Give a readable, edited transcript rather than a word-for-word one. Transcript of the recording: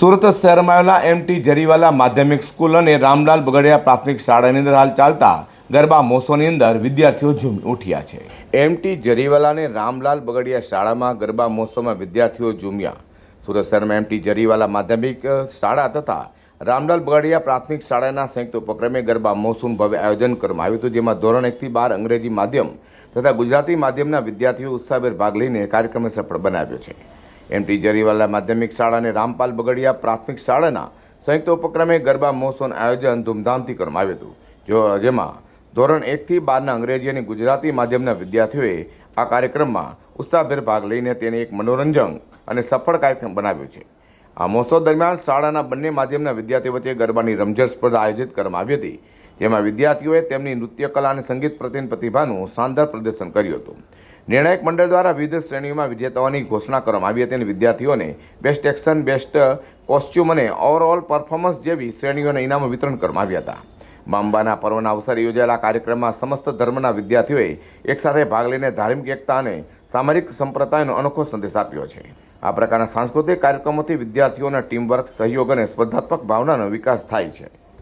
સુરત શહેરમાં આવેલા એમટી જરીવાલા માધ્યમિક સ્કૂલ અને રામલાલ બગડિયા પ્રાથમિક શાળાની અંદર હાલ ચાલતા ગરબા મહોત્સવની અંદર વિદ્યાર્થીઓ ઝૂમી ઉઠ્યા છે। એમટી જરીવાલા અને રામલાલ બગડિયા શાળામાં ગરબા મહોત્સવમાં વિદ્યાર્થીઓ ઝૂમ્યા। સુરત શહેરમાં એમટી જરીવાલા માધ્યમિક શાળા તથા રામલાલ બગડિયા પ્રાથમિક શાળાના સંયુક્ત ઉપક્રમે ગરબા મહોત્સવનું ભવ્ય આયોજન કરવામાં આવ્યું હતું, જેમાં ધોરણ 1 થી 12 અંગ્રેજી માધ્યમ તથા ગુજરાતી માધ્યમના વિદ્યાર્થીઓ ઉત્સાહભેર ભાગ લઈને કાર્યક્રમને સફળ બનાવ્યો છે। એમટી જરીવાલા માધ્યમિક શાળા અને રામપાલ બગડિયા પ્રાથમિક શાળાના સંયુક્ત ઉપક્રમે ગરબા મહોત્સવનું આયોજન ધૂમધામથી કરવામાં આવ્યું હતું, જેમાં ધોરણ 1 થી 12ના અંગ્રેજી અને ગુજરાતી માધ્યમના વિદ્યાર્થીઓએ આ કાર્યક્રમમાં ઉત્સાહભેર ભાગ લઈને તેને એક મનોરંજન અને સફળ કાર્યક્રમ બનાવ્યો છે। આ મહોત્સવ દરમિયાન શાળાના બંને માધ્યમના વિદ્યાર્થીઓ વચ્ચે ગરબાની રમઝટ સ્પર્ધા આયોજિત કરવામાં આવી હતી, જેમાં વિદ્યાર્થીઓએ તેમની નૃત્ય કલા અને સંગીત પ્રત્યેની પ્રતિભાનું શાનદાર પ્રદર્શન કર્યું હતું। નિર્ણાયક મંડળ દ્વારા વિવિધ શ્રેણીઓમાં વિજેતાઓની ઘોષણા કરવામાં આવી હતી અને વિદ્યાર્થીઓને બેસ્ટ એક્શન, બેસ્ટ કોસ્ચ્યુમ અને ઓવરઓલ પરફોર્મન્સ જેવી શ્રેણીઓના ઇનામો વિતરણ કરવામાં આવ્યા હતા। અંબાના પર્વના અવસરે યોજાયેલા કાર્યક્રમમાં સમસ્ત ધર્મના વિદ્યાર્થીઓએ એકસાથે ભાગ લઈને ધાર્મિક એકતા અને સામાજિક સંપ્રદાયનો અનોખો સંદેશ આપ્યો છે। આ પ્રકારના સાંસ્કૃતિક કાર્યક્રમોથી વિદ્યાર્થીઓના ટીમવર્ક, સહયોગ અને સ્પર્ધાત્મક ભાવનાનો વિકાસ થાય છે।